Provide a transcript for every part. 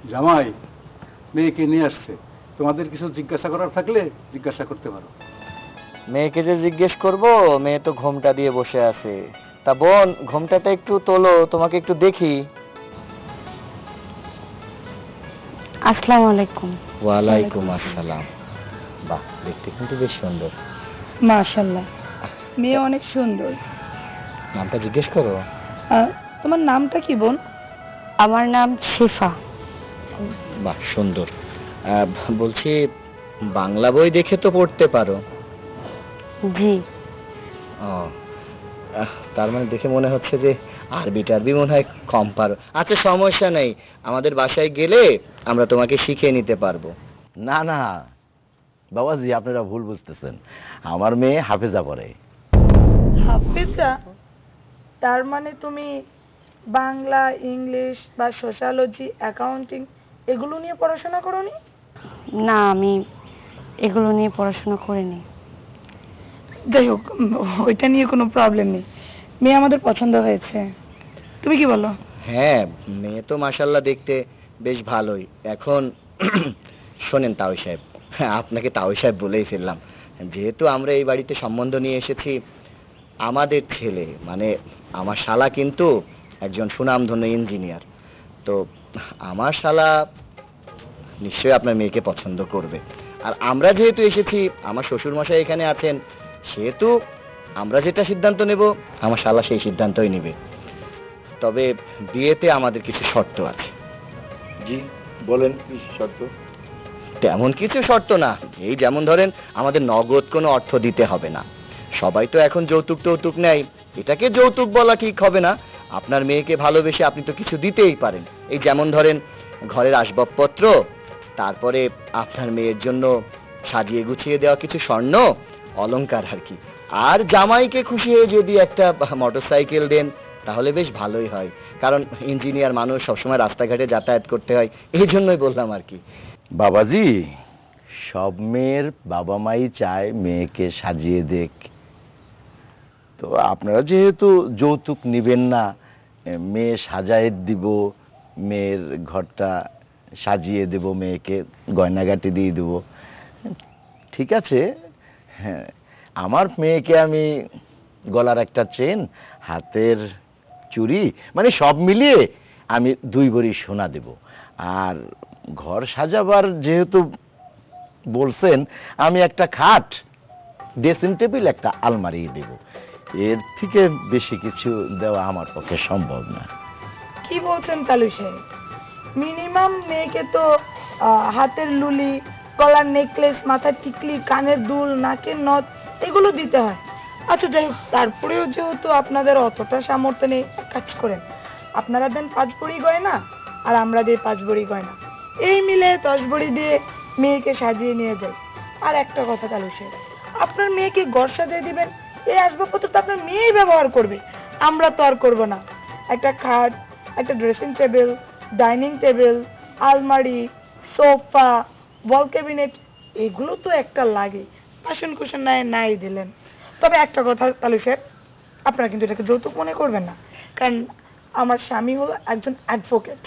জামাই মেয়েকে নিয়ে আসছে, তোমাদের কিছু জিজ্ঞাসা করার থাকলে জিজ্ঞাসা করতে পারো। মেয়েকে যে জিজ্ঞেস করব, মেয়ে তো ঘোমটা দিয়ে বসে আছে। তা বোন, ঘোমটাটা একটু তোলো, তোমাকে একটু দেখি। আসসালামু আলাইকুম। ওয়ালাইকুম আসসালাম। বাহ, দেখতে কিন্তু বেশ সুন্দর। মাশাআল্লাহ, মেয়ে অনেক সুন্দর। নামটা জিজ্ঞেস করো। তোমার নামটা কি বোন? আমার নাম শিফা। বাহ, সুন্দর। বলছি, বাংলা বই দেখে তো পড়তে পারো? জি। ও, তার মানে দেখে মনে হচ্ছে যে আরবি টারবি মনে হয় কম পারো। আচ্ছা, সমস্যা নেই, আমাদের বাসায় গেলে আমরা তোমাকে শিখিয়ে নিতে পারবো। না না বাবাজি, আপনারা ভুল বুঝতেছেন। আমার মেয়ে হাফেজা পড়ে। হাফেজা? তার মানে তুমি বাংলা, ইংলিশ বা সোশ্যালজি, অ্যাকাউন্টিং এগুলো নিয়ে পড়াশোনা করোনি? না, আমি এগুলো নিয়ে পড়াশোনা করিনি। যাই হোক, ওইটা নিয়ে কোনো প্রবলেম নেই। মেয়ে আমাদের পছন্দ হয়েছে, তুমি কি বলো? হ্যাঁ, মেয়ে তো মাশাআল্লাহ দেখতে বেশ ভালোই। এখন শোনেন তাওই সাহেব, আপনাকে তাওই সাহেব বলেই ফেললাম, যেহেতু আমরা এই বাড়িতে সম্বন্ধ নিয়ে এসেছি, আমাদের ছেলে মানে আমার শালা কিন্তু একজন সুনামধন্য ইঞ্জিনিয়ার। তো আমার শালা নিশ্চয়ই আপনার মেয়েকে পছন্দ করবে। আর আমরা যেহেতু এসেছি, আমার শ্বশুর মশাই এখানে আছেন, সেহেতু আমরা যেটা সিদ্ধান্ত নেব আমার শালা সেই সিদ্ধান্তই নেবে। তবে বিয়েতে আমাদের কিছু শর্ত আছে। জি বলেন, কি শর্ত? তেমন কিছু শর্ত না, এই যেমন ধরেন আমাদের নগদ কোনো অর্থ দিতে হবে না। সবাই তো এখন যৌতুক টৌতুক নেয়, এটাকে যৌতুক বলা ঠিক হবে না। আপনার মেয়েকে ভালোবেসে আপনি তো কিছু দিতেই পারেন। এই যেমন ধরেন ঘরের আসবাবপত্র, তারপরে আপনার মেয়ের জন্য সাজিয়ে গুছিয়ে দেওয়া কিছু স্বর্ণ অলংকার আর কি। আর জামাইকে খুশি হয়ে যদি একটা মোটরসাইকেল দেন তাহলে বেশ ভালোই হয়, কারণ ইঞ্জিনিয়ার মানুষ, সবসময় রাস্তাঘাটে যাতায়াত করতে হয়, এই জন্যই বললাম আর কি। বাবাজি, সব মেয়ের বাবা মাই চায় মেয়েকে সাজিয়ে দেখ। তো আপনারা যেহেতু যৌতুক নিবেন না, মেয়ে সাজায় দিব, মেয়ের ঘরটা সাজিয়ে দেব, মেয়েকে গয়নাগাটি দিয়ে দেব, ঠিক আছে। হ্যাঁ, আমার মেয়েকে আমি গলার একটা চেন, হাতের চুড়ি, মানে সব মিলিয়ে আমি 2 ভরি সোনা দেব। আর ঘর সাজাবার যেহেতু বলছেন, আমি একটা খাট, ড্রেসিং টেবিল, একটা আলমারি দেব। এর থেকে বেশি কিছু দেওয়া আমার পক্ষে সম্ভব না। কি বলছেন কালু সাহেব? মিনিমাম মেয়েকে তো হাতের লুলি, গলার নেকলেস, মাথার টিকলি, কানের দুল, নাকের নথ এগুলো দিতে হয়। আচ্ছা যাই হোক, তারপরেও যেহেতু আপনাদের অতটা সামর্থ্য নেই, কাজ করেন, আপনারা দেন 5 ভরি গয়না আর আমরা দিই 5 ভরি গয়না, এই মিলে 10 ভরি দিয়ে মেয়েকে সাজিয়ে নিয়ে যাই। আর একটা কথা কালু সাহেব, আপনার মেয়েকে ঘর সাজিয়ে দিবেন, এই আসবাবপত্র তো আপনার মেয়েই ব্যবহার করবে, আমরা তো আর করবো না। একটা খাট, একটা ড্রেসিং টেবিল, ডাইনিং টেবিল, আলমারি, সোফা, ওয়াল ক্যাবিনেট এগুলো তো একটা লাগে। বাসন কুসন নাই দিলেন। তবে একটা কথা কালু সাহেব, আপনারা কিন্তু এটাকে যৌতুক মনে করবেন না, কারণ আমার স্বামী হলো একজন অ্যাডভোকেট,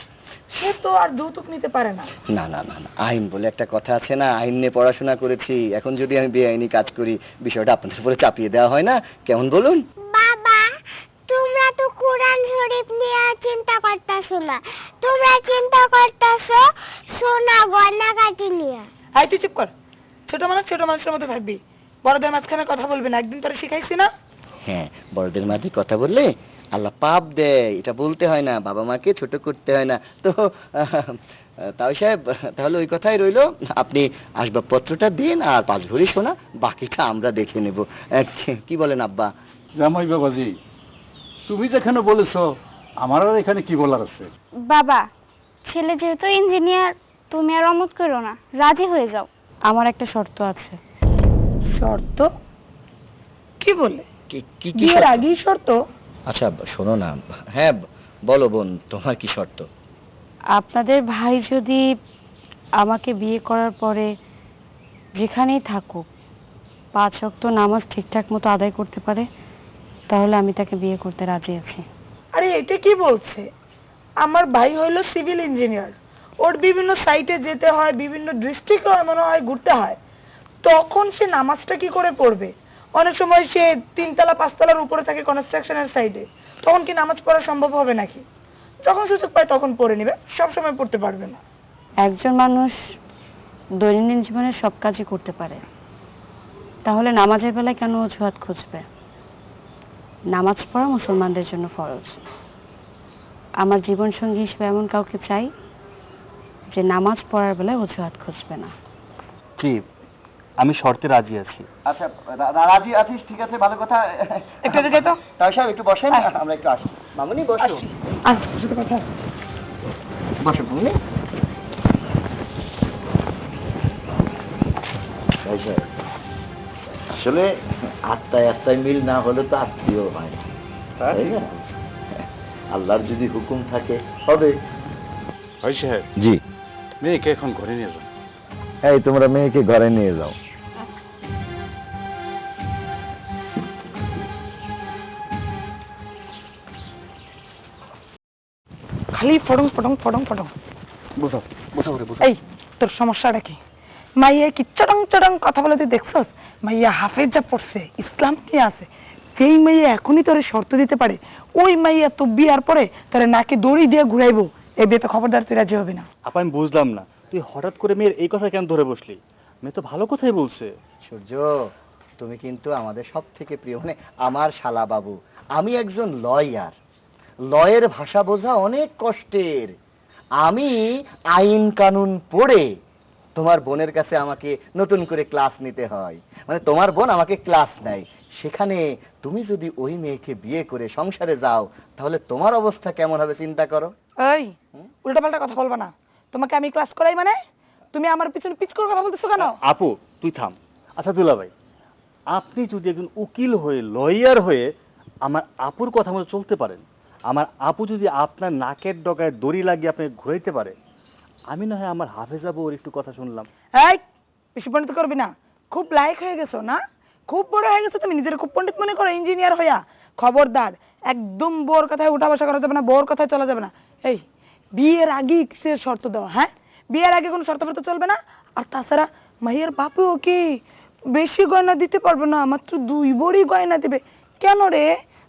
সে তো আর যৌতুক নিতে পারে না। না না না না, আইন বলে একটা কথা আছে না, আইন নিয়ে পড়াশোনা করেছি। এখন যদি আমি বেআইনি কাজ করি, বিষয়টা আপনাদের উপরে চাপিয়ে দেওয়া হয় না, কেমন বলুন? বাবা, তোমরা তো কোরআন শরীফ নিয়ে চিন্তা করতেছো না, তোমরা চিন্তা করতেছো সোনা গয়নাগাটি নিয়ে। আই তুই চুপ কর, ছোট মানুষের মতো ভাববি, বড়দের মাঝখানে কথা বলবি না, একদিন তোরা শিখাইছি না। হ্যাঁ, বড়দের মাঝে কথা বললে আল্লাহ পাপ দেয়, এটা বলতে হয় না, বাবা মাকে ছোট করতে হয় না। তো তাও সাহেব, তাহলে ওই কথাই রইলো, আপনি আসবাবপত্রটা দিন আর 5 ভরি সোনা, বাকিটা আমরা দেখে নেব। কি বলেন আব্বা? জামাই বাবাজি, তুমি যেখানে বলেছো, আমার আর এখানে কি বলার আছে? বাবা, ছেলে যেহেতু ইঞ্জিনিয়ার, তুমি আর অমত করো না, রাজি হয়ে যাও। আমার একটা শর্ত আছে। শর্ত? কি বলে? কি কি বিয়ের শর্ত? আগেই শর্ত? আচ্ছা শোনো না, হ্যাঁ বলো বোন, তোমার কি শর্ত? আপনাদের ভাই যদি আমাকে বিয়ে করার পরে যেখানেই থাকুক 5 ওয়াক্ত নামাজ ঠিকঠাক মতো আদায় করতে পারে, তাহলে আমি তাকে বিয়ে করতে রাজি আছি। আরে এটা কি বলছে? আমার ভাই হইলো সিভিল ইঞ্জিনিয়ার, ওর বিভিন্ন সাইটে যেতে হয়, বিভিন্ন ডিস্ট্রিক্টও মনে হয় ঘুরতে হয়, তখন সে নামাজটা কি করে পড়বে? অনেক সময় সে 3 তলা 5 তলার উপরে থাকে কনস্ট্রাকশনের সাইডে, তখন কি নামাজ পড়া সম্ভব হবে নাকি? যখন সুযোগ পায় তখন পড়ে নেবে, সব সময় পড়তে পারবে না। একজন মানুষ দৈনন্দিন জীবনে সব কাজই করতে পারে, তাহলে নামাজের বেলায় কেন অজুহাত খুঁজবে? নামাজ পড়া মুসলমানদের জন্য ফরজ। আমার জীবন সঙ্গী হিসেবে এমন কাউকে চাই যে নামাজ পড়ার বেলায় অজুহাত খুঁজবে না। জি, আমি শর্তে রাজি আছি। আচ্ছা, রাজি আছিস, ঠিক আছে, ভালো কথা। একটু এদিকে তো। তাও সাহেব একটু বসেন, আমরা একটু আসি। মামুনি বসো। সাথে কথা আছে। বসো মামুনি। আসলে আত্মায় আত্মায় মিল না হলে তো আত্মীয় হয় না, তাই না? আল্লাহর যদি হুকুম থাকে হবে। ভাই সাহেব, জি, মেয়েকে এখন ঘরে নিয়ে যান। এই তোমরা মেয়েকে ঘরে নিয়ে যাও। খালি ফটং ফটং ফটং ফটং। বসো বসো করে বসো। এই তোর সমস্যাটা কি? মাইয়া কি চটং চটং কথা বলে তুই দেখছস? মাইয়া হাফেজা পড়ছে, ইসলাম নিয়ে আছে, সেই মাইয়া এখনই তোরে শর্ত দিতে পারে, ওই মাইয়া তো বিয়ার পরে তোরে নাকে দড়ি দিয়ে ঘুরাইবো, এই বিয়েতে খবরদার তুই রাজি হবি না। আপা আমি বুঝলাম না, তুই হঠাৎ করে মেয়ের এই কথা কেন ধরে বসলি? মেয়ে তো ভালো কথাই বলছে। সূর্য, তুমি কিন্তু আমাদের সব থেকে প্রিয়, মানে আমার শালা বাবু। আমি একজন লয়ার, লয়ের ভাষা বোঝা অনেক কষ্টের। আমি আইন কানুন পড়ে তোমার বোনের কাছে আমাকে নতুন করে ক্লাস নিতে হয়, মানে তোমার বোন আমাকে ক্লাস নেয়। সেখানে তুমি যদি ওই মেয়েকে বিয়ে করে সংসারে যাও, তাহলে তোমার অবস্থা কেমন হবে চিন্তা করো। এই উল্টাপাল্টা কথা বলবা না। তোমাকে আমি ক্লাস করাই মানে? তুমি আমার পিছনে পিচ করে কথা বলতেছো কেন? আপু তুই থাম। আচ্ছা দুলা ভাই, আপনি যদি একজন উকিল হয়ে, লয়ার হয়ে আমার আপুর কথা মতো চলতে পারেন, আমার আপু যদি আপনার নাকের ডগায় দড়ি লাগিয়ে আপনি ঘুরাইতে পারে, আমি না হয় আমার হাফেজা বউর একটু কথা শুনলাম। এই বেশি পণ্ডিত করবি না। খুব লায়ক হয়ে গেছো না, খুব বড় হয়ে গেছো তুমি, নিজের খুব পণ্ডিত মনে করো, ইঞ্জিনিয়ার হইয়া। খবরদার, একদম বোর কথায় উঠা বসা করা যাবে না, বোর কথায় চলা যাবে না। এই বিয়ের আগে কিসের শর্ত দেওয়া? হ্যাঁ, বিয়ের আগে কোনো শর্ত ফর্ত চলবে না। আর তাছাড়া মাইয়ের বাপেও কি বেশি গয়না দিতে পারবে না, মাত্র 2 ভরি গয়না দিবে। কেন রে,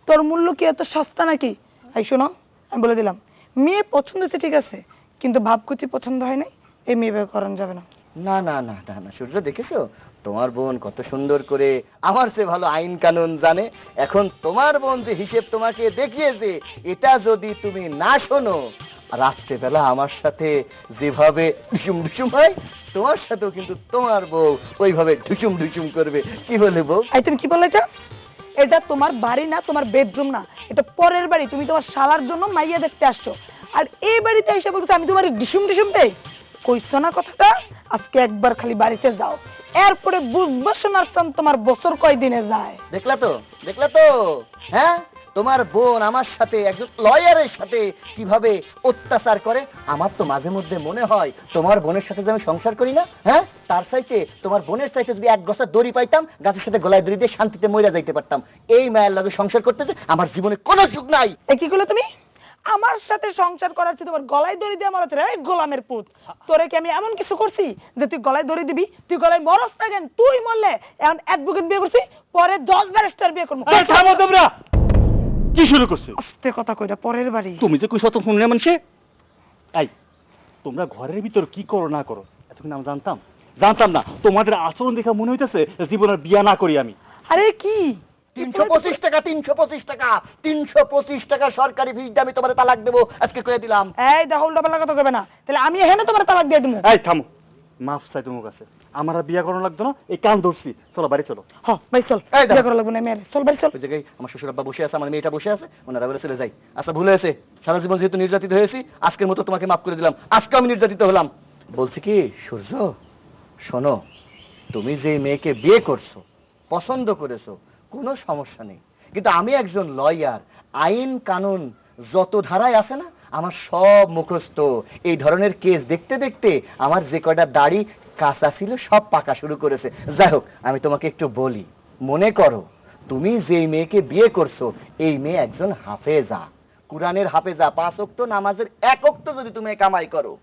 তোর মূল্য কি এত সস্তা নাকি? এই শোনো, আমি বলে দিলাম, মেয়ে পছন্দ হচ্ছে ঠিক আছে, কিন্তু ভাবকুচি পছন্দ হয় নাই, এই মেয়ে বিয়ে করানো যাবে না। না না না না না, সূর্য দেখেছো তোমার বোন কত সুন্দর করে আমার চেয়ে ভালো আইন কানুন জানে। এখন তোমার বোন যে হিসেব তোমাকে দেখিয়েছে, এটা যদি তুমি না শোনো, রাত্রেবেলা আমার সাথে যেভাবে ঢুসুম ঢুসুম হয়, তোমার সাথেও কিন্তু তোমার বউ ওইভাবে ঢুসুম ঢুসুম করবে। কি বলে বউ? এই তুমি কি বলেছ? এটা তোমার বাড়ি না, তোমার বেডরুম না, এটা পরের বাড়ি। তুমি তোমার শালার জন্য মাইয়া দেখতে আসছো, আর এই বাড়িতে এসে বলছো আমি তোমার ডিসুম ডিসুম দেই। কইছো না কথাটা? আজকে একবার খালি বাড়িতে যাও, এরপরে বুঝবো শোনার টান তোমার বছর কয়দিনে যায়। দেখলা তো, দেখলা তো, হ্যাঁ, তোমার বোন আমার সাথে, একজন লয়ারের সাথে কিভাবে অত্যাচার করে। আমার তো মাঝে মধ্যে মনে হয় তোমার বোনের সাথে যে আমি সংসার করি না, হ্যাঁ, তার চাইতে তোমার বোনের চাইতে যদি 1 গছা দড়ি পাইতাম, গাছের সাথে গলায় দড়ি দিয়ে শান্তিতে মইরা যাইতে পারতাম। এই মায়ের লাগে সংসার করতে যে আমার জীবনে কোনো সুখ নাই। এ কি করলে তুমি? আমার সাথে সংসার করার চেয়ে তোমার গলায় দড়ি দিয়ে মারাতে রে গোলামের পুত। তোরে কি আমি এমন কিছু করছি যে তুই গলায় দড়ি দিবি? তুই গলায় মরস না কেন? তুই মরলে এখন অ্যাডভোকেট বিয়ে করছি, পরে 10 ব্যারিস্টার বিয়ে করবো। এই থামো তোমরা, কি শুরু করছো? আস্তে কথা কইরা, পরের বাড়ি। তুমি যে কইছো তো শুনলে মানুষে। এই তোমরা ঘরের ভিতর কি করো না করো এতক্ষণ আমি জানতাম? জানতাম না। তোমাদের আচরণ দেখে মনে হইতেছে জীবনের বিয়া না করি আমি। আরে কি 325 টাকা, 325 টাকা, 325 টাকা সরকারি ফিস দিয়ে আমি তোমার তালাক দেবো আজকে কয়ে দিলাম। এই দেখো উল্টাপাল্টা কথা কইবে না, তাহলে আমি এখানে তোমার তালাক দিয়ে দেবো। এই থামো, মাফ চাই তোমার কাছে, আমার আর বিয়া করানো লাগতো না। এই কান ধরছি, চলো বাড়ি চলো। হ্যাঁ ভাই চল, এই দাঁড়া। বিয়ে করা লাগবে না মেয়ের, চল বাড়ি চল। ওই জায়গায় আমার শ্বশুর আব্বা বসে আছে, আমার মেয়েটা বসে আছে, ওনারা বলে চলে যাই। আচ্ছা ভুলে হয়েছে, সারা জীবন যেহেতু নির্যাতিত হয়েছি, আজকের মতো তোমাকে মাফ করে দিলাম। আজকে আমি নির্যাতিত হলাম। বলছি কি সূর্য, শোনো, তুমি যে মেয়েকে বিয়ে করছো, পছন্দ করেছো, কোনো সমস্যা নেই, কিন্তু আমি একজন লয়ার, আইন কানুন যত ধারায় আছে না, আমার সব মুখস্থ। এই ধরনের কেস দেখতে দেখতে আমার যে কয়টা দাড়ি কাঁচা ছিল সব পাকা শুরু করেছে। যাই হোক, আমি তোমাকে একটু বলি, মনে করো তুমি যেই মেয়েকে বিয়ে করছো, এই মেয়ে একজন হাফেজা, কুরআনের হাফেজা, 5 ওয়াক্ত নামাজের 1 ওয়াক্ত যদি তুমি কামাই করো,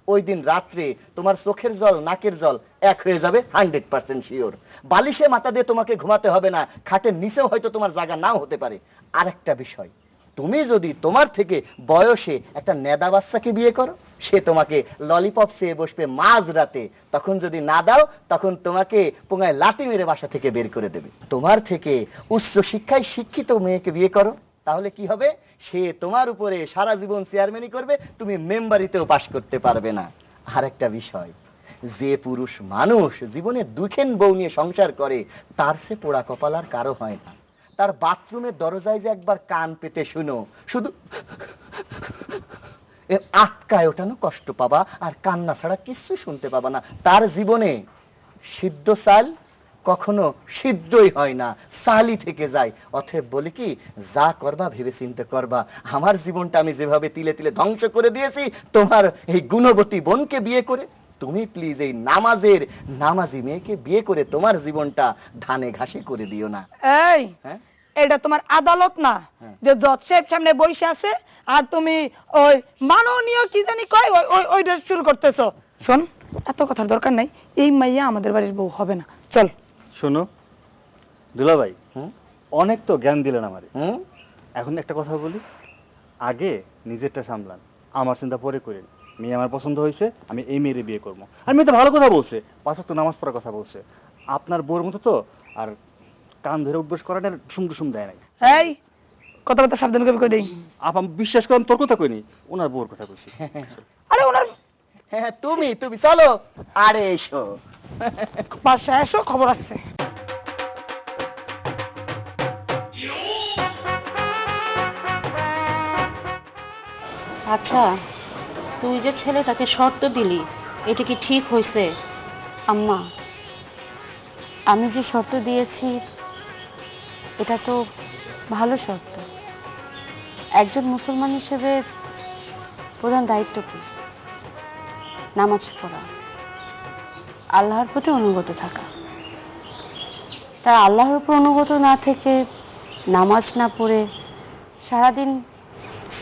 ওই দিন রাত্রে তোমার চোখের জল নাকের জল এক হয়ে যাবে 100% শিওর। বালিশে মাথা দিয়ে তোমাকে ঘুমাতে হবে না, খাটের নিচেও হয়তো তোমার জায়গা নাও হতে পারে। আরেকটা বিষয়, তুমি যদি তোমার থেকে বয়সে একটা নেদা বাচ্চাকে বিয়ে করো, সে তোমাকে ললিপপ চেয়ে বসবে মাঝ রাতে, তখন যদি না দাও তখন তোমাকে পোঙায় লাঠি মেরে বাসা থেকে বের করে দেবে। তোমার থেকে উচ্চ শিক্ষায় শিক্ষিত মেয়েকে বিয়ে করো, তাহলে কি হবে, সে তোমার উপরে সারা জীবন চেয়ারম্যানি করবে, তুমি মেম্বারিতেও পাশ করতে পারবে না। আরেকটা বিষয়, যে পুরুষ মানুষ জীবনে দুখেন বউ নিয়ে সংসার করে তার সে পোড়া কপাল আর কারো হয় না। তার বাথরুমের দরজায় যে একবার কান পেতে শুনো, শুধু আটকায় ওঠানো কষ্ট পাবা, আর কান্না ছাড়া কিছু শুনতে পাবা না। তার জীবনে সিদ্ধ চাল কখনো সিদ্ধই হয় না, চালই থেকে যায়। অতএব বলি কি, যা করবা ভেবে চিন্তে করবা। আমার জীবনটা আমি যেভাবে তিলে তিলে ধ্বংস করে দিয়েছি, তোমার এই গুণবতী বোনকে বিয়ে করে তুমি প্লিজ এই নামাজি মেয়েকে বিয়ে করে তোমার জীবনটা ধানে ঘাসে করে দিও না। এই হ্যাঁ, এটা তোমার আদালত না হ্যাঁ। যে জজ সাহেব সামনে বসে আছে আর তুমি ওই মাননীয় কি জানি কয় ওইটা শুরু করতেছো। শোন, এত কথার দরকার নাই, এই মাইয়া আমাদের বাড়ির বউ হবে না। চল। শোনো দুলাভাই, হুম, অনেক তো জ্ঞান দিলেন আমারে। হুম, এখন একটা কথা বলি, আগে নিজেরটা সামলান, আমার চিন্তা পরে করেন। মেয়ে আমার পছন্দ হয়েছে, আমি এই মেয়েরে বিয়ে করবো। আর মেয়ে তো ভালো কথা বলছে, 5 ওয়াক্ত নামাজ পড়ার কথা বলছে। আপনার বউর মতো তো আর কান ধরে অভ্যাস করাটা ডুসুম ডুসুম দেয় নাই। এই কথাবার্তা সাবধান করে কই দেই। আপা বিশ্বাস করেন, তোর কথা কইনি, ওনার বউর কথা কইছি। আরে ওনার হ্যাঁ, তুমি চলো, আরে এসো। বাসায় এসো, খবর আছে। আচ্ছা, তুই যে ছেলেটাকে শর্ত দিলি, এটা কি ঠিক হয়েছে? আম্মা, আমি যে শর্ত দিয়েছি এটা তো ভালো শর্ত। একজন মুসলমান হিসেবে প্রধান দায়িত্ব কি? নামাজ পড়া, আল্লাহর প্রতি অনুগত থাকা। তা আল্লাহর উপর অনুগত না থেকে নামাজ না পড়ে সারাদিন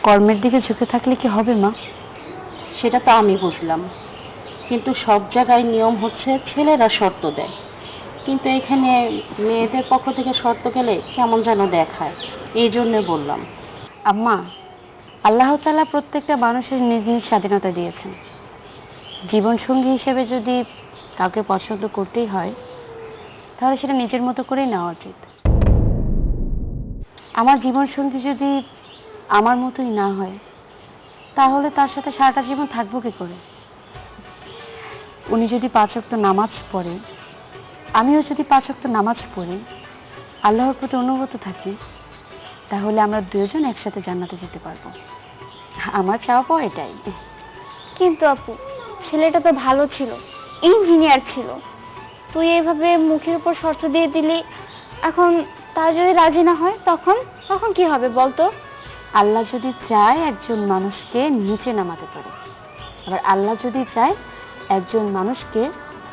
কর্মের দিকে ঝুঁকে থাকলে কি হবে মা? সেটা তো আমি বুঝলাম, কিন্তু সব জায়গায় নিয়ম হচ্ছে ছেলেরা শর্ত দেয়, কিন্তু এখানে মেয়েদের পক্ষ থেকে শর্ত গেলে কেমন যেন দেখায়, এই জন্য বললাম। আম্মা, আল্লাহ তাআলা প্রত্যেকটা মানুষের নিজ নিজ স্বাধীনতা দিয়েছেন। জীবনসঙ্গী হিসেবে যদি কাউকে পছন্দ করতেই হয় তাহলে সেটা নিজের মতো করেই নেওয়া উচিত। আমার জীবনসঙ্গী যদি আমার মতোই না হয় তাহলে তার সাথে সারাটা জীবন থাকবো কি করে? উনি যদি 5 ওয়াক্ত নামাজ পড়ে, আমিও যদি 5 ওয়াক্ত নামাজ পড়ি, আল্লাহর প্রতি অনুগত থাকি, তাহলে আমরা দুজন একসাথে জান্নাতে যেতে পারবো। আমার চাওয়া এটাই। কিন্তু আপু, ছেলেটা তো ভালো ছিল, ইঞ্জিনিয়ার ছিল। তুই এইভাবে মুখের উপর শর্ত দিয়ে দিলি, এখন তার যদি রাজি না হয় তখন তখন কি হবে বলতো? আল্লাহ যদি চায় একজন মানুষকে নিচে নামাতে পারে, আবার আল্লাহ যদি চায় একজন মানুষকে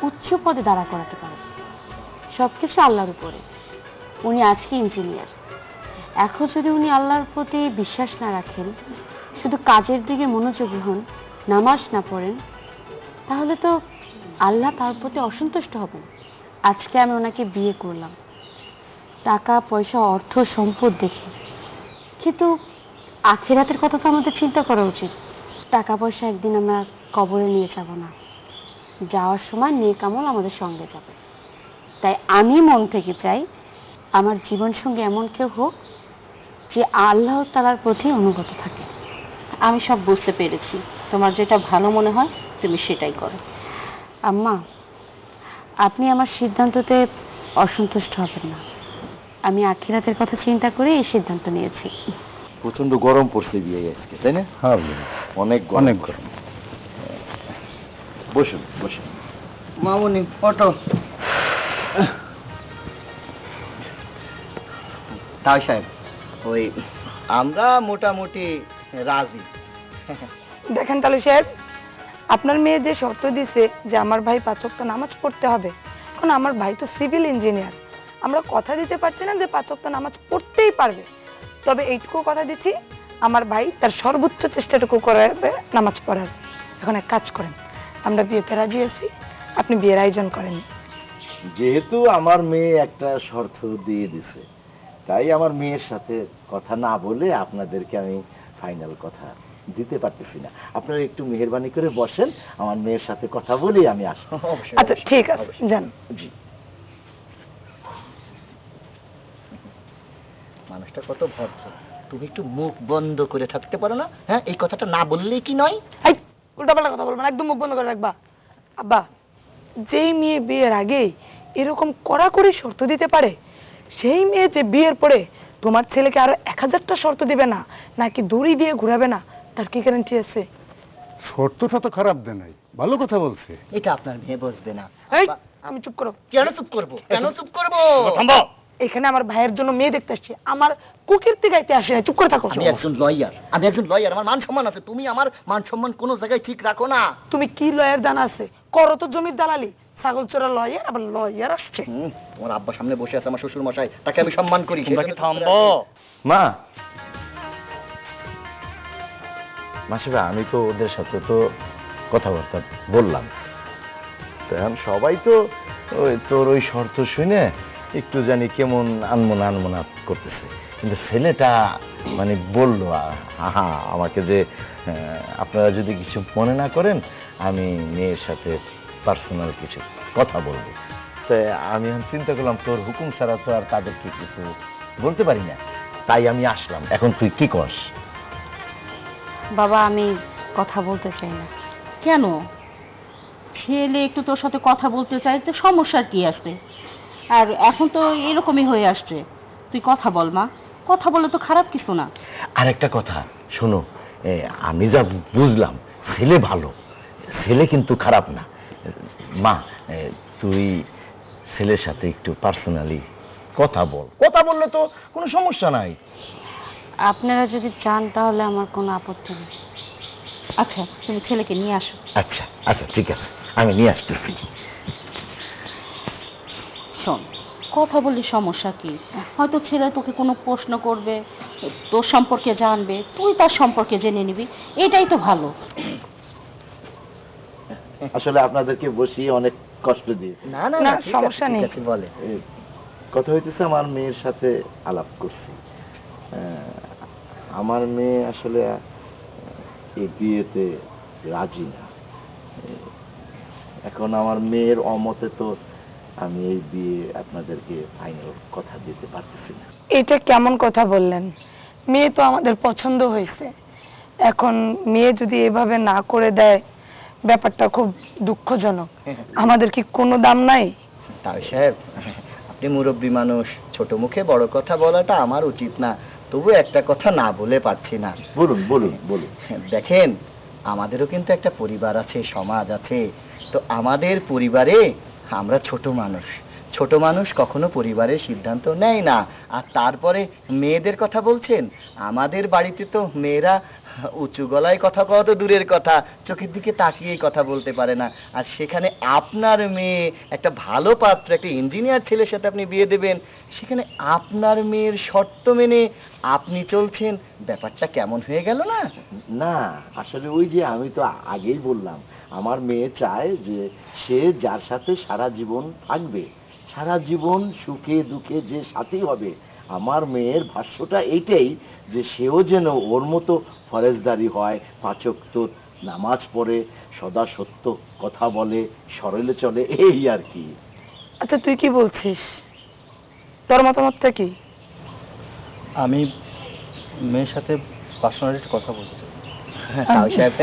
উচ্চ পদে দাঁড়া করাতে পারে। সবকিছু আল্লাহর উপরে। উনি আজকে ইঞ্জিনিয়ার, এখন যদি উনি আল্লাহর প্রতি বিশ্বাস না রাখেন, শুধু কাজের দিকে মনোযোগী হন, নামাজ না পড়েন, তাহলে তো আল্লাহ তার প্রতি অসন্তুষ্ট হবেন। আজকে আমি ওনাকে বিয়ে করলাম টাকা পয়সা অর্থ সম্পদ দেখে, কিন্তু আখিরাতের কথা তো আমাদের চিন্তা করা উচিত। টাকা পয়সা একদিন আমরা কবরে নিয়ে যাব না, যাওয়ার সময় নেক আমল আমাদের সঙ্গে যাবে। তাই আমি মন থেকে চাই আমার জীবন সঙ্গে এমন কেউ হোক যে আল্লাহ তাআলার প্রতি অনুগত থাকে। আমি সব বুঝতে পেরেছি, তোমার যেটা ভালো মনে হয় তুমি সেটাই করো। আম্মা, আপনি আমার সিদ্ধান্ততে অসন্তুষ্ট হবেন না। আমি আখিরাতের কথা চিন্তা করে এই সিদ্ধান্ত নিয়েছি। প্রচন্ড গরম পড়ছে বিয়ে আজকে, তাই না? হ্যাঁ, অনেক অনেক গরম। বসুন বসুন। মামুনি ফটো। তাই সাহেব, ওই আমরা মোটামুটি রাজি। দেখেন তালু সাহেব, আপনার মেয়ে যে শর্ত দিছে যে আমার ভাই 5 ওয়াক্ত নামাজ পড়তে হবে, এখন আমার ভাই তো সিভিল ইঞ্জিনিয়ার, আমরা কথা দিতে পারছি না যে 5 ওয়াক্ত নামাজ পড়তেই পারবে। তবে এইটুকু কথা দিচ্ছি, আমার ভাই তার সর্বোচ্চ চেষ্টাটুকু করবে নামাজ পড়ার। এখন এক কাজ করেন, আমরা বিয়েতে রাজি আছি, আপনি বিয়ের আয়োজন করেন। যেহেতু আমার মেয়ে একটা শর্ত দিয়ে দিছে, তাই আমার মেয়ের সাথে কথা না বলে আপনাদেরকে আমি ফাইনাল কথা দিতে পারতেছি না। আপনারা একটু মেহেরবানি করে বসেন, আমার মেয়ের সাথে কথা বলি আমি আসবো। আচ্ছা ঠিক আছে, যান। জি। মানুষটা কত ভদ্র, তুমি একটু মুখ বন্ধ করে থাকতে পারো না? হ্যাঁ, এই কথাটা না বললেই কি নয়? এই উল্টাপাল্টা কথা বলবেন, একদম মুখ বন্ধ করে রাখবা। আব্বা, যেই মেয়ে বিয়ের আগেই এরকম কড়াকড়ি শর্ত দিতে পারে, সেই মেয়ে যে বিয়ের পরে তোমার ছেলেকে আরো 1000টা শর্ত দিবে না, নাকি দড়ি দিয়ে ঘুরাবে না, তার কি গ্যারান্টি আছে? শর্তটা তো খারাপ দেয় নাই, ভালো কথা বলছে। এটা আপনার মেয়ে বুঝবে না। এই, আমি চুপ করো। কেন চুপ করবো? কেন চুপ করবো? থামো। এখানে আমার ভাইয়ের জন্য মেয়ে দেখতে আসছি, আমার কুকীর্তি গাইতে আসে না, চুপ করে থাকো। আমি একজন লয়ার, আমার মান সম্মান আছে। তুমি আমার মান সম্মান কোনো জায়গায় ঠিক রাখো না। তুমি কি লয়ার জানা আছে? করো তো জমির দালালি, ছাগল চোরা লয়ার, আবার লয়ার আসছে। তোমার আব্বা সামনে বসে আছে, আমার শ্বশুর মশাই, তাকে আমি সম্মান করি। তোমরা কি থামবো? মা, মাসিবা, আমি তো ওদের সাথে তো কথাবার্তা বললাম, তো এখন সবাই তো তোর ওই শর্ত শুনে একটু জানি কেমন আনমনা করতেছে, কিন্তু ছেলেটা মানে বললো আমাকে যে আপনারা যদি কিছু মনে না করেন আমি মেয়ের সাথে পার্সোনাল কিছু কথা বলবো। তাই আমি এখন চিন্তা করলাম তোর হুকুম ছাড়া তো আর তাদেরকে কিছু বলতে পারি না, তাই আমি আসলাম। এখন তুই কি করস? বাবা, আমি কথা বলতে চাই না। কেন? ছেলে একটু তোর সাথে কথা বলতে চাই, তো সমস্যার কি আছে? আর এখন তো এরকমই হয়ে আসছে। তুই কথা বল মা, কথা বলে তো খারাপ কিছু না। আরেকটা কথা শোনো, আমি যা বুঝলাম ছেলে ভালো, ছেলে কিন্তু খারাপ না। মা, তুই ছেলের সাথে একটু পার্সোনালি কথা বল, কথা বললে তো কোনো সমস্যা নাই। আপনারা যদি চান তাহলে আমার কোনো আপত্তি নেই। আচ্ছা, তুমি ছেলেকে নিয়ে আসো। আচ্ছা আচ্ছা, ঠিক আছে, আমি নিয়ে আসতেছি। শোন, কথা বললে সমস্যা কি? হয়তো ছেলে তোকে কোনো প্রশ্ন করবে, তোর সম্পর্কে জানবে, তুই তার সম্পর্কে জেনে নিবি, এটাই তো ভালো। আসলে আপনাদেরকে বসিয়ে অনেক কষ্ট দিয়েছি। না না না, না, ঠিক আছে, সমস্যা ঠিক নেই। আছে, বলে। কথা হইতেছে আমার মেয়ের সাথে আলাপ করছি। আমার মেয়ে আসলে এই বিয়েতে রাজি না। এখন আমার মেয়ের অমতে তো আমি এই বিয়ে আপনাদেরকে ফাইনাল কথা দিতে পারতেছি না। এটা কেমন কথা বললেন? মেয়ে তো আমাদের পছন্দ হয়েছে, এখন মেয়ে যদি এভাবে না করে দেয়, ব্যাপারটা খুব দুঃখজনক। আমাদের কি কোনো দাম নাই? তাই সাহেব, আপনি মুরব্বী মানুষ, ছোট মুখে বড় কথা বলাটা আমার উচিত না, তবু একটা কথা না বলে পারছি না। বলুন বলুন বলুন। দেখেন, আমাদেরও কিন্তু একটা পরিবার আছে, সমাজ আছে। তো আমাদের পরিবারে আমরা ছোট মানুষ কখনো পরিবারের সিদ্ধান্ত নেয় না। আর তারপরে মেয়েদের কথা বলছেন, আমাদের বাড়িতে তো মেয়েরা উঁচু গলায় কথা কওয়া তো দূরের কথা, চোখের দিকে তাকিয়েই কথা বলতে পারে না। আর সেখানে আপনার মেয়ে একটা ভালো পাত্র, একটা ইঞ্জিনিয়ার ছেলের সাথে আপনি বিয়ে দেবেন, সেখানে আপনার মেয়ের শর্ত মেনে আপনি চলছেন, ব্যাপারটা কেমন হয়ে গেল না? না, আসলে ওই যে আমি তো আগেই বললাম, আমার মেয়ে চায় যে সে যার সাথে সারা জীবন থাকবে, সারা জীবন সুখে দুঃখে যে সাথী হবে, আমার মেয়ের ভাষ্যটা এইটাই যে সেও যেন ওর মতো ফরেজদারি হয়, 5 ওয়াক্ত নামাজ পড়ে, সদা সত্য কথা বলে, সরলে চলে, এই আর কি। আচ্ছা, তুই কি বলছিস? তোর মতামতটা কি? আমি মেয়ের সাথে পার্সোনালি কথা বলতে চাই। তাও সাহেব,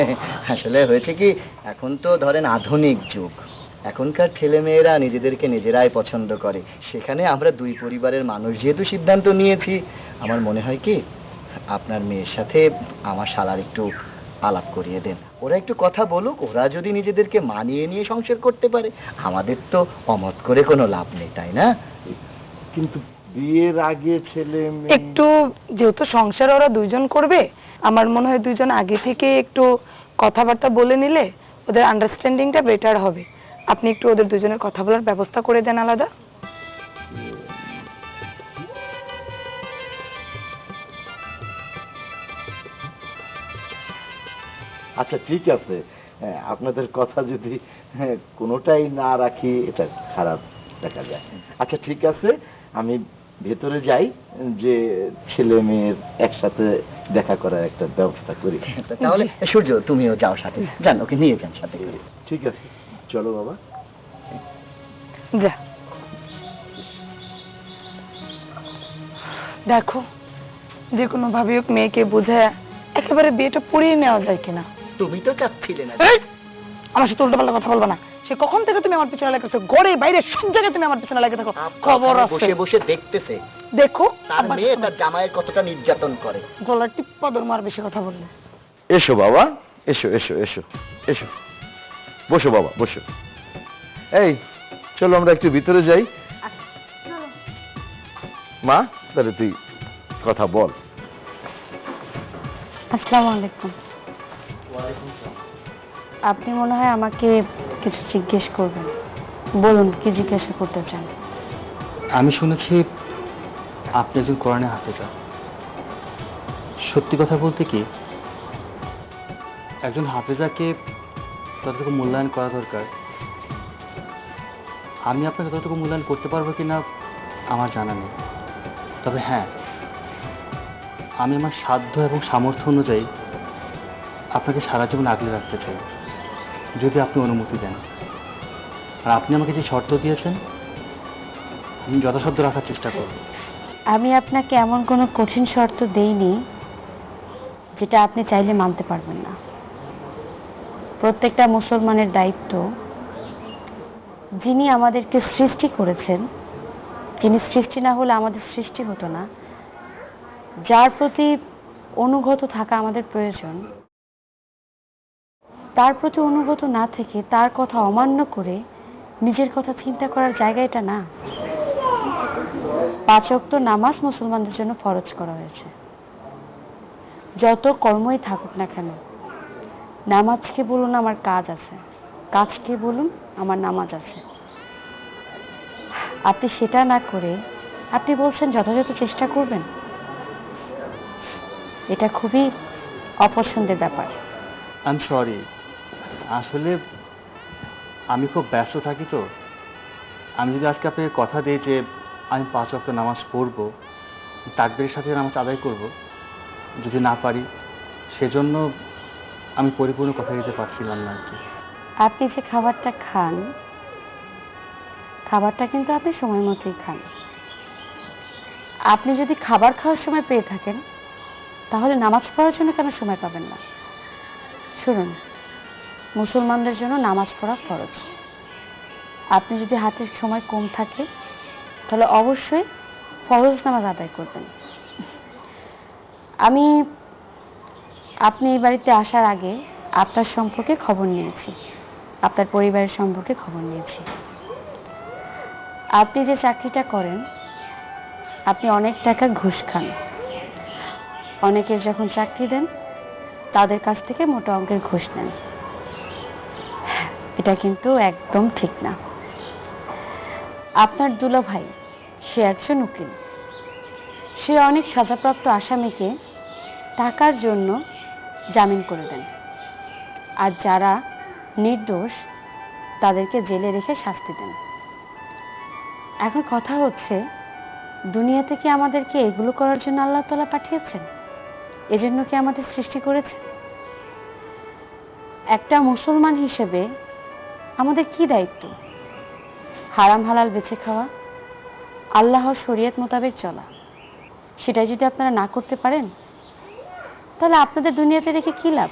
আসলে হয়েছে কি, এখন তো ধরেন আধুনিক যুগ, এখনকার ছেলে মেয়েরা নিজেদেরকে নিজেরাই পছন্দ করে। সেখানে আমরা দুই পরিবারের মানুষ যেহেতু সিদ্ধান্ত নিয়েছি, আমার মনে হয় কি আপনার মেয়ের সাথে আমার শালার একটু আলাপ করিয়ে দেন, ওরা একটু কথা বলুক, ওরা যদি নিজেদেরকে মানিয়ে নিয়ে সংসার করতে পারে, আমাদের তো অমত করে কোনো লাভ নেই, তাই না? কিন্তু বিয়ের আগে ছেলে মেয়ে একটু, যেহেতু সংসার ওরা দুইজন করবে, আমার মনে হয় দুইজন আগে থেকে একটু কথাবার্তা বলে নিলে ওদের আন্ডারস্ট্যান্ডিংটা বেটার হবে। আপনি একটু ওদের দুজনের কথা বলার ব্যবস্থা করে দেন আলাদা। আচ্ছা ঠিক আছে, হ্যাঁ, আপনাদের কথা যদি কোনোটাই না রাখি এটা খারাপ দেখা যায়। আচ্ছা ঠিক আছে, আমি ভেতরে যাই, যে ছেলে মেয়ের একসাথে দেখা করার একটা ব্যবস্থা করি। তাহলে সূর্য তুমিও যাও সাথে, যান ওকে নিয়ে যান সাথে করে। ঠিক আছে, চলো বাবা। যা দেখো, যে কোনো ভাবে হোক মেয়েকে বোঝায় একেবারে বিয়েটা পড়িয়ে নেওয়া যায় কিনা। তুমি তো চাচ্ছিলে না। এই, আমার সাথে উল্টোপাল্টা কথা বলবা না। সে কখন থেকে তুমি আমার পিছনে লেগে থাকছো, ঘরে বাইরে সব জায়গায় তুমি আমার পিছনে লেগে থাকো, খবর আছে। বসে বসে দেখতেছে দেখো তার মেয়ে তার জামাইয়ের কতটা নির্যাতন করে। গলার টিপ্পা ধরবো আর বেশি কথা বললে। এসো বাবা, এসো এসো এসো এসো, বসো বাবা বসো। এই চলো আমরা একটু ভিতরে যাই। মা তাহলে তুই কথা বল। আসসালামু আলাইকুম। আপনি মনে হয় আমাকে কিছু জিজ্ঞেস করবেন, বলুন কি জিজ্ঞাসা করতে চান। আমি শুনেছি আপনি একজন কোরআনে হাফেজা। সত্যি কথা বলতে কি, একজন হাফেজাকে যতটুকু মূল্যায়ন করা দরকার, আমি আপনাকে ততটুকু মূল্যায়ন করতে পারবো কিনা আমার জানা নেই। তবে হ্যাঁ, আমি আমার সাধ্য এবং সামর্থ্য অনুযায়ী আপনাকে সারা জীবন আগলে রাখতে চাই, যদি আপনি অনুমতি দেন। আর আপনি আমাকে যে শর্ত দিয়েছেন আমি যথাসাধ্য রাখার চেষ্টা করব। আমি আপনাকে এমন কোনো কঠিন শর্ত দেইনি যেটা আপনি চাইলে মানতে পারবেন না। প্রত্যেকটা মুসলমানের দায়িত্ব, যিনি আমাদেরকে সৃষ্টি করেছেন, যিনি সৃষ্টি না হলে আমাদের সৃষ্টি হতো না, যার প্রতি অনুগত থাকা আমাদের প্রয়োজন, তার প্রতি অনুগত না থেকে তার কথা অমান্য করে নিজের কথা চিন্তা করার জায়গা এটা না। 5 ওয়াক্ত নামাজ মুসলমানদের জন্য ফরজ করা হয়েছে। যত কর্মই থাকুক না কেন, নামাজকে বলুন আমার কাজ আছে, কাজকে বলুন আমার নামাজ আছে। আপনি সেটা না করে আপনি বলছেন যথাযথ চেষ্টা করবেন। এটা খুবই অপছন্দের ব্যাপার। আই এম সরি, আসলে আমি খুব ব্যস্ত থাকি তো। আমি যদি আজকে আপনাকে কথা দিই যে আমি 5 ওয়াক্ত নামাজ পড়ব, তাকবীরের সাথে নামাজ আদায় করব, যদি না পারি সেজন্য আমি পরিপূর্ণ কথা দিতে পারছিলাম না আর কি। আপনি যে খাবারটা খান, খাবারটা কিন্তু আপনি সময় মতোই খান। আপনি যদি খাবার খাওয়ার সময় পেয়ে থাকেন, তাহলে নামাজ পড়ার জন্য কেন সময় পাবেন না? শুনুন, মুসলমানদের জন্য নামাজ পড়া ফরজ। আপনি যদি হাতে সময় কম থাকে, তাহলে অবশ্যই ফরজ নামাজ আদায় করবেন। আপনি এই বাড়িতে আসার আগে আপনার সম্পর্কে খবর নিয়েছি, আপনার পরিবারের সম্পর্কে খবর নিয়েছি। আপনি যে চাকরিটা করেন, আপনি অনেক টাকা ঘুষ খান। অনেকের যখন চাকরি দেন, তাদের কাছ থেকে মোটা অঙ্কের ঘুষ নেন। এটা কিন্তু একদম ঠিক না। আপনার দুলাভাই, সে একজন উকিল। সে অনেক সাজাপ্রাপ্ত আসামিকে টাকার জন্য জামিন করে দেন, আর যারা নির্দোষ তাদেরকে জেলে রেখে শাস্তি দেন। এখন কথা হচ্ছে, দুনিয়াতে কি আমাদেরকে এগুলো করার জন্য আল্লাহ তাআলা পাঠিয়েছেন? এজন্য কি আমাদের সৃষ্টি করেছেন? একটা মুসলমান হিসেবে আমাদের কি দায়িত্ব? হারাম হালাল বেছে খাওয়া, আল্লাহর শরীয়ত মোতাবেক চলা। সেটা যদি আপনারা না করতে পারেন, তাহলে আপনাদের দুনিয়াতে রেখে কি লাভ?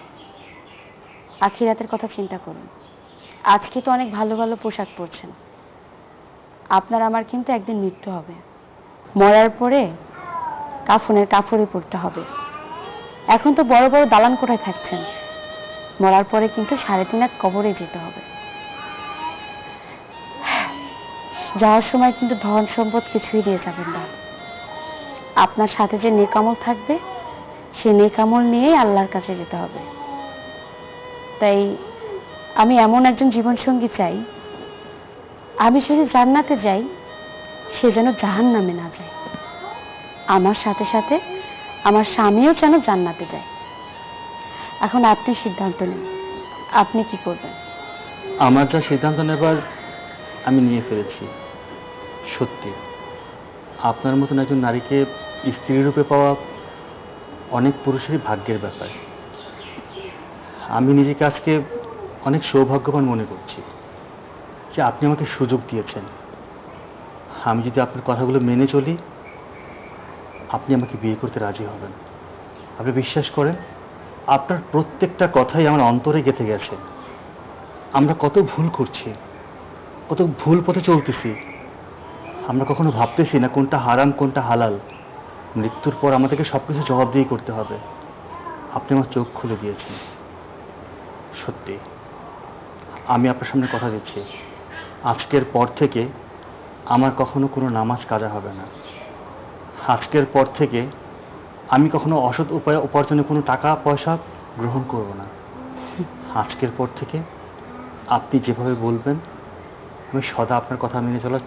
আখিরাতের কথা চিন্তা করুন। আজকে তো অনেক ভালো ভালো পোশাক পরছেন, আপনার আমার কিন্তু একদিন মৃত্যু হবে। মরার পরে কাফনের কাপড়ই পরতে হবে। এখন তো বড় বড় দালান কোঠায় থাকছেন, মরার পরে কিন্তু 3.5 হাত কবরে যেতে হবে। যাওয়ার সময় কিন্তু ধন সম্পদ কিছুই নিয়ে যাবেন না। আপনার সাথে যে নেক আমল থাকবে, সেই নেক আমল নিয়েই আল্লাহর কাছে যেতে হবে। তাই আমি এমন একজন জীবনসঙ্গী চাই, আমি যদি জান্নাতে যাই, সে যেন জাহান্নামে না যায়। আমার সাথে সাথে আমার স্বামীও যেন জান্নাতে যায়। এখন আপনি সিদ্ধান্ত নিন, আপনি কি করবেন? আমার যা সিদ্ধান্ত নেবার আমি নিয়ে ফেলেছি। সত্যি আপনার মতন একজন নারীকে স্ত্রী রূপে পাওয়া অনেক পুরুষেরই ভাগ্যের ব্যাপার। আমি নিজেকে আজকে অনেক সৌভাগ্যবান মনে করছি যে আপনি আমাকে সুযোগ দিয়েছেন। আমি যদি আপনার কথাগুলো মেনে চলি, আপনি আমাকে বিয়ে করতে রাজি হবেন। আপনি বিশ্বাস করেন, আপনার প্রত্যেকটা কথাই আমার অন্তরে গেঁথে গেছে। আমরা কত ভুল করছি, কত ভুল পথে চলতেছি। আমরা কখনো ভাবতেছি না কোনটা হারাম কোনটা হালাল। মৃত্যুর পর আমাদেরকে সবকিছু জবাবদিহি করতে হবে। আপনি আমার চোখ খুলে দিয়েছেন। সত্যি আমি আপনার সামনে কথা দিচ্ছি, আজকের পর থেকে আমার কখনো কোনো নামাজ কাজা হবে না। আজকের পর থেকে আমি কখনো অসৎ উপায়ে উপার্জনে কোনো টাকা পয়সা গ্রহণ করব না। আজকের পর থেকে আপনি যেভাবে বলবেন আমি সদা আপনার কথা মেনে চলার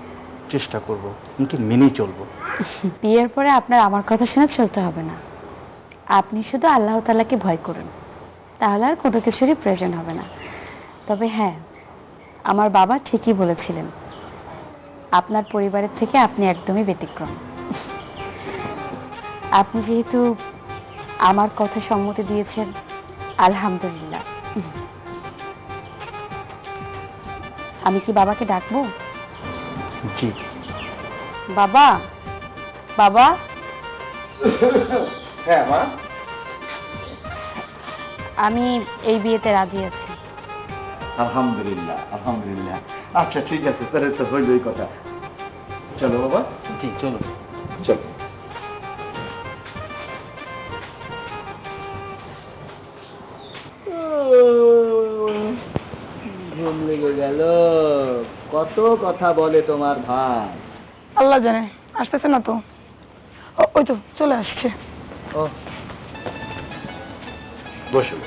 চেষ্টা করব, এমনকি মেনেই চলবো। বিয়ের পরে আপনার আমার কথা শুনে চলতে হবে না। আপনি শুধু আল্লাহ তাআলাকে ভয় করুন, তাহলে আর কোনো কিছুরই প্রয়োজন হবে না। তবে হ্যাঁ, আমার বাবা ঠিকই বলেছিলেন, আপনার পরিবারের থেকে আপনি একদমই ব্যতিক্রম। আপনি যেহেতু আমার কথা সম্মতি দিয়েছেন, আলহামদুলিল্লাহ। আমি কি বাবাকে ডাকবো? জি। বাবা, বাবা। হ্যাঁ মা, আমি এই বিয়েতে রাজি আছি। আলহামদুলিল্লাহ আলহামদুলিল্লাহ। আচ্ছা ঠিক আছে, তাহলে তো হইল এই কথা। চলো বাবা। জি চলো। চলো। ঘুম লেগে গেল। কত কথা বলে তোমার ভাই। আল্লাহ জানে, আসতেছে না তো। ওই তো চলে আসছে। ও বসো।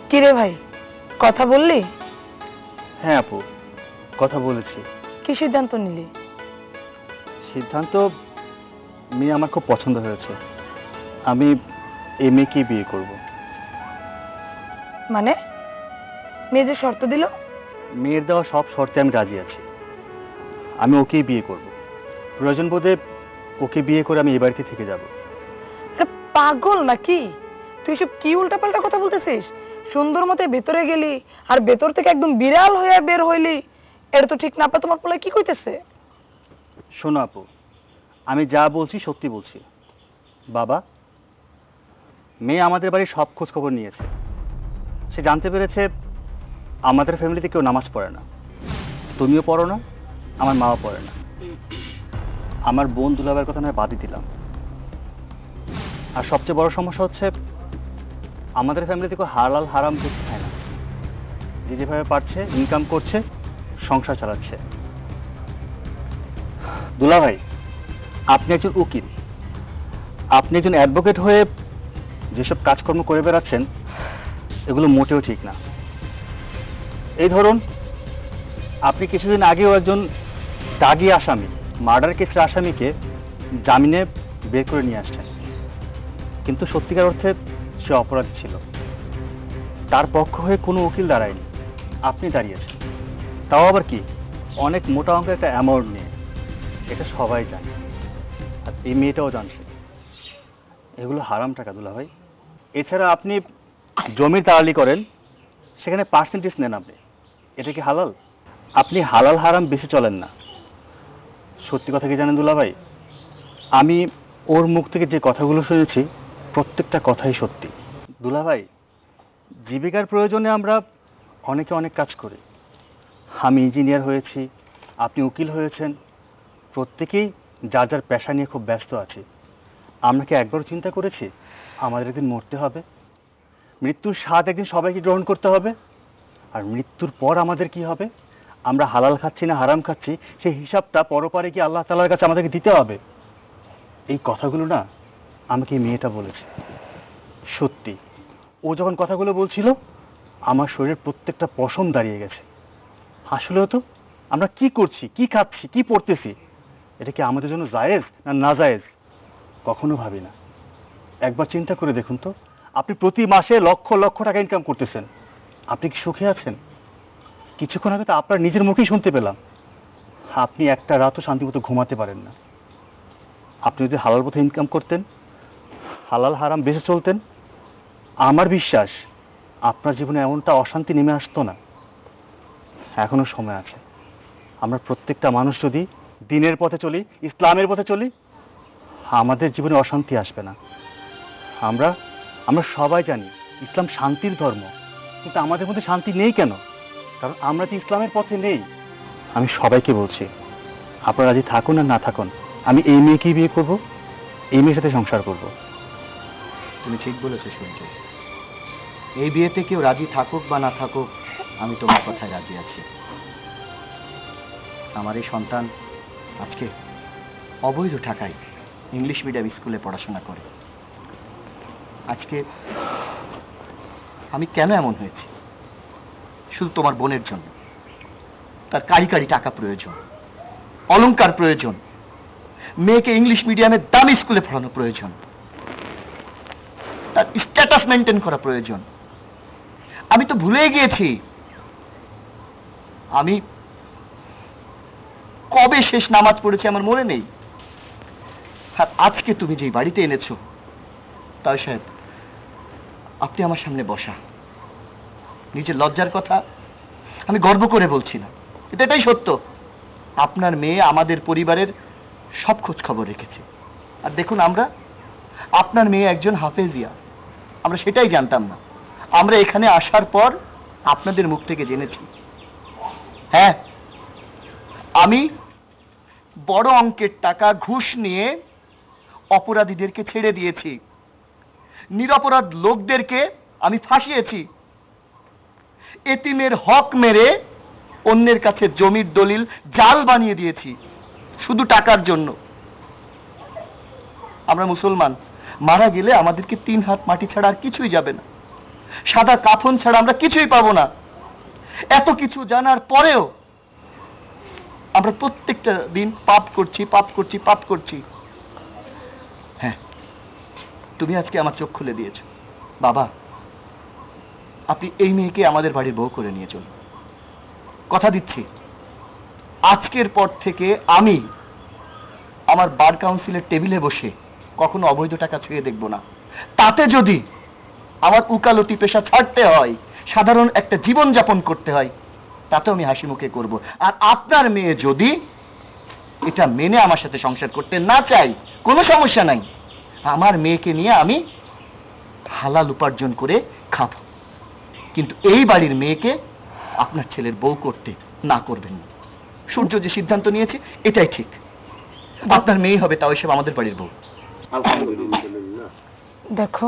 কিরে ভাই, কথা বললি? হ্যাঁ আপু, কথা বলেছি। কি সিদ্ধান্ত নিলি? সিদ্ধান্ত, মেয়ে আমার খুব পছন্দ হয়েছে। আমি এই মেয়েকেই বিয়ে করব। মানে মেয়ে যে শর্ত দিল? মেয়ের দেওয়া সব শর্তে আমি রাজি আছি। আমি ওকেই বিয়ে করব। প্রয়োজন বোধে ওকে বিয়ে করে আমি এই বাড়িতে থেকে যাব। পাগল নাকি তুই? সব কি উল্টাপাল্টা কথা বলতেছিস? সুন্দর মতে ভেতরে গেলি আর ভেতর থেকে একদম বিড়াল হয়ে বের হইলি। এটা তো ঠিক না। আপা তোমার পোলা কি কইতেছে? শোনো আপু, আমি যা বলছি সত্যি বলছি। বাবা, মেয়ে আমাদের বাড়ির সব খোঁজ খবর নিয়েছে। সে জানতে পেরেছে আমাদের ফ্যামিলিতে কেউ নামাজ পড়ে না। তুমিও পড়ো না, আমার মাও পড়ে না। আমার বোন দুলাভাইয়ের কথা নয় বাদই দিলাম। আর সবচেয়ে বড় সমস্যা হচ্ছে আমাদের ফ্যামিলিতে কেউ হালাল হারাম কিছু খায় না। যে যেভাবে পারছে ইনকাম করছে, সংসার চালাচ্ছে। দুলাভাই, আপনি একজন উকিল, আপনি একজন অ্যাডভোকেট হয়ে যেসব কাজকর্ম করে বেড়াচ্ছেন এগুলো মোটেও ঠিক না। এই ধরুন, আপনি কিছুদিন আগেও একজন দাগী আসামি, মার্ডার কেসের আসামিকে জামিনে বের করে নিয়ে আসছেন, কিন্তু সত্যিকার অর্থে সে অপরাধী ছিল। তার পক্ষ হয়ে কোনো উকিল দাঁড়ায়নি, আপনি দাঁড়িয়েছেন। তাও আবার কি, অনেক মোটা অঙ্কের একটা অ্যামাউন্ট নিয়ে। এটা সবাই জানে, আর এই মেয়েটাও জানছে। এগুলো হারাম টাকা দুলাভাই। এছাড়া আপনি জমির দালালি করেন, সেখানে পার্সেন্টেজ নেন আপনি। এটা কি হালাল? আপনি হালাল হারাম বেশি চলেন না। সত্যি কথা কি জানেন দুলাভাই, আমি ওর মুখ থেকে যে কথাগুলো শুনেছি প্রত্যেকটা কথাই সত্যি। দুলাভাই, জীবিকার প্রয়োজনে আমরা অনেকে অনেক কাজ করি। আমি ইঞ্জিনিয়ার হয়েছি, আপনি উকিল হয়েছেন। প্রত্যেকেই যার যার পেশা নিয়ে খুব ব্যস্ত আছি। আমরা কি একবারও চিন্তা করেছি আমাদের একদিন মরতে হবে? মৃত্যুর স্বাদ একদিন সবাইকে গ্রহণ করতে হবে। আর মৃত্যুর পর আমাদের কি হবে? আমরা হালাল খাচ্ছি না হারাম খাচ্ছি, সেই হিসাবটা পরপারে কি আল্লাহ তাআলার কাছে আমাদেরকে দিতে হবে। এই কথাগুলো না আমাকে এই মেয়েটা বলেছে। সত্যি, ও যখন কথাগুলো বলছিল আমার শরীরের প্রত্যেকটা পশম দাঁড়িয়ে গেছে। আসলেও তো আমরা কি করছি, কি খাচ্ছি, কি পড়তেছি, এটা কি আমাদের জন্য জায়েজ না নাজায়েজ? কখনো ভাবি না। একবার চিন্তা করে দেখুন তো, আপনি প্রতি মাসে লক্ষ লক্ষ টাকা ইনকাম করতেছেন, আপনি কি সুখে আছেন? কিছুক্ষণ আগে তো আপনার নিজের মুখেই শুনতে পেলাম আপনি একটা রাতও শান্তিমতো ঘুমাতে পারেন না। আপনি যদি হালাল পথে ইনকাম করতেন, হালাল হারাম বেঁচে চলতেন, আমার বিশ্বাস আপনার জীবনে এমনটা অশান্তি নেমে আসতো না। এখনো সময় আছে। আমরা প্রত্যেকটা মানুষ যদি দিনের পথে চলি, ইসলামের পথে চলি, আমাদের জীবনে অশান্তি আসবে না। আমরা সবাই জানি ইসলাম শান্তির ধর্ম, কিন্তু আমাদের মধ্যে শান্তি নেই কেন? কারণ আমরা তো ইসলামের পথে নেই। আমি সবাইকে বলছি, আপনারা রাজি থাকুন আর না থাকুন, আমি এই মেয়েকেই বিয়ে করব, এই মেয়ের সাথে সংসার করব। তুমি ঠিক বলেছো সূর্য। এই বিয়েতে কেউ রাজি থাকুক বা না থাকুক, আমি তোমার কথায় রাজি আছি। আমার এই সন্তান আজকে অবৈধ টাকায় ইংলিশ মিডিয়াম স্কুলে পড়াশোনা করে। আজকে আমি কেন এমন হয়েছি? শুধু তোমার বোনের জন্য। তার কারি কারি টাকা প্রয়োজন, অলংকার প্রয়োজন, মেয়েকে ইংলিশ মিডিয়ামে দামি স্কুলে পড়ানো প্রয়োজন, তার স্ট্যাটাস মেনটেন করা প্রয়োজন। আমি তো ভুলে গিয়েছি আমি কবে শেষ নামাজ পড়েছি আমার মনে নেই। আর আজকে তুমি যেই বাড়িতে এনেছো, তাই সাহেব আপনি আমার সামনে বসা, নিজের লজ্জার কথা আমি গর্ব করে বলছি না, কিন্তু এটাই সত্য। আপনার মেয়ে আমাদের পরিবারের সব খোঁজ খবর রেখেছে। আর দেখুন, আপনার মেয়ে একজন হাফেজিয়া, আমরা সেটাই জানতাম না। আমরা এখানে আসার পর আপনাদের মুখ থেকে জেনেছি। হ্যাঁ, আমি বড় অঙ্কের টাকা ঘুষ নিয়ে অপরাধীদেরকে ছেড়ে দিয়েছি, নিরপরাধ লোকদেরকে আমি ফাঁসিয়েছি, এতিমের হক মেরে অন্যের কাছে জমির দলিল জাল বানিয়ে দিয়েছি শুধু টাকার জন্য। আমরা মুসলমান, মারা গেলে আমাদেরকে 3 হাত মাটি ছাড়া আর কিছুই যাবে না, সাদা কাফন ছাড়া আমরা কিছুই পাবো না। এত কিছু জানার পরেও আমরা প্রত্যেকটা দিন পাপ করছি। হ্যাঁ, তুমি আজকে আমার চোখ খুলে দিয়েছো। বাবা, আপনি এই মেয়েকে আমাদের বাড়ির বউ করে নিয়ে চলুন। কথা দিচ্ছি, আজকের পর থেকে আমি আমার বার কাউন্সিলের টেবিলে বসে কখনো অবৈধ টাকা ছুঁয়ে দেখব না। তাতে যদি আমার উকালতি পেশা ছাড়তে হয়, সাধারণ একটা জীবন যাপন করতে হয়, তাতেও আমি হাসি মুখে করব। আর আপনার মেয়ে যদি এটা মেনে আমার সাথে সংসার করতে না চাই, কোনো সমস্যা নাই, আমার মেয়েকে নিয়ে আমি হালাল উপার্জন করে খাবো। কিন্তু এই বাড়ির মেয়েকে আপনার ছেলের বউ করতে না করবেন না। সূর্য যে সিদ্ধান্ত নিয়েছে এটাই ঠিক। আপনার মেয়ে হবে, তাও এসব আমাদের বাড়ির বউ। দেখো,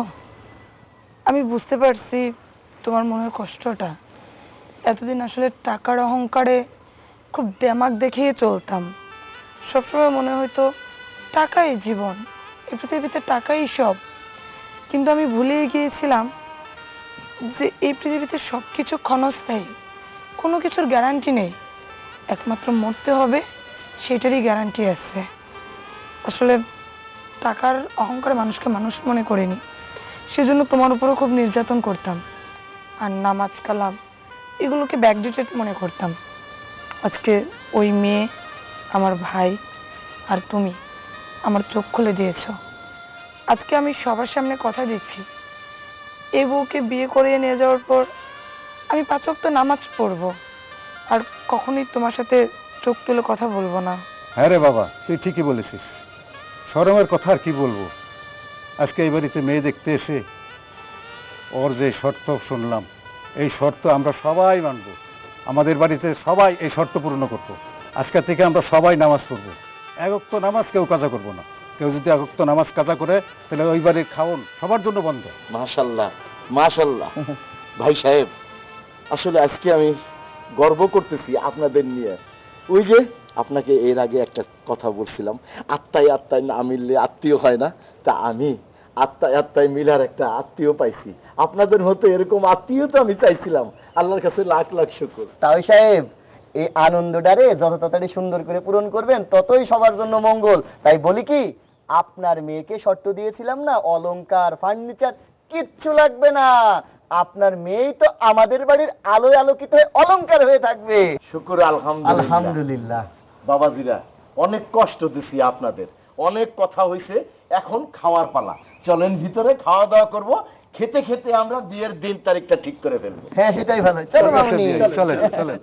আমি বুঝতে পারছি তোমার মনের কষ্টটা। এতদিন আসলে টাকার অহংকারে খুব দেমাগ দেখিয়ে চলতাম। সবসময় মনে হয়তো টাকাই জীবন, এই পৃথিবীতে টাকাই সব। কিন্তু আমি ভুলেই গিয়েছিলাম যে এই পৃথিবীতে সবকিছু ক্ষণস্থায়ী, কোনো কিছুর গ্যারান্টি নেই। একমাত্র মরতে হবে, সেটারই গ্যারান্টি আছে। আসলে টাকার অহংকারে মানুষকে মানুষ মনে করিনি, সেজন্য তোমার উপরও খুব নির্যাতন করতাম। আর নামাজ কালাম এগুলোকে ব্যাকডেটেড মনে করতাম। আজকে ওই মেয়ে, আমার ভাই আর তুমি আমার চোখ খুলে দিয়েছো। আজকে আমি সবার সামনে কথা দিচ্ছি, এই বউকে বিয়ে করিয়ে নিয়ে যাওয়ার পর আমি 5 ওয়াক্ত নামাজ পড়বো, আর কখনোই তোমার সাথে চোখ তুলে কথা বলবো না। হ্যাঁ রে বাবা, তুই ঠিকই বলেছিস। শরমের কথা আর কি বলবো। আজকে এই বাড়িতে মেয়ে দেখতে এসে ওর যে শর্ত শুনলাম, এই শর্ত আমরা সবাই মানবো। আমাদের বাড়িতে সবাই এই শর্ত পূর্ণ করবো। আজকে থেকে আমরা সবাই নামাজ পড়বো। 1 ওয়াক্ত নামাজ কেউ কাজা করবো না। কেউ যদি 1 ওয়াক্ত নামাজ কাজা করে, তাহলে ওই বাড়ির খাওন সবার জন্য বন্ধ। মাশাআল্লাহ, মাশাআল্লাহ। ভাই সাহেব, আসলে আজকে আমি গর্ব করতেছি আপনাদের নিয়ে। ওই যে আপনাকে এর আগে একটা কথা বলছিলাম, আত্মায় আত্মায় না মিললে আত্মীয় হয় না, তা আমি আত্মায় আত্মায় মিলার একটা আত্মীয় পাইছি। আপনাদের মতো এরকম আত্মীয় তো আমি চাইছিলাম। আল্লাহর কাছে লাখ লাখ শুকর। তাই সাহেব, এই আনন্দটারে যত তাড়াতাড়ি সুন্দর করে পূরণ করবেন, ততই সবার জন্য মঙ্গল। তাই বলি কি, আপনার মেয়েকে শর্ত দিয়েছিলাম না, অলংকার, ফার্নিচার কিচ্ছু লাগবে না, আপনার মেয়েই তো আমাদের বাড়ির আলোয় আলোকিত হয়ে অলংকার হয়ে থাকবে। শুকুর আলহামদুলিল্লাহ। আলহামদুলিল্লাহ। বাবাজিরা, অনেক কষ্ট দিছি আপনাদের, অনেক কথা হইছে, এখন খাওয়ার পালা। চলেন ভিতরে, খাওয়া দাওয়া করব, খেতে খেতে আমরা বিয়ের দিন তারিখটা ঠিক করে ফেলবো। হ্যাঁ সেটাই ভালো, চলো মামুনি। চলেন চলেন।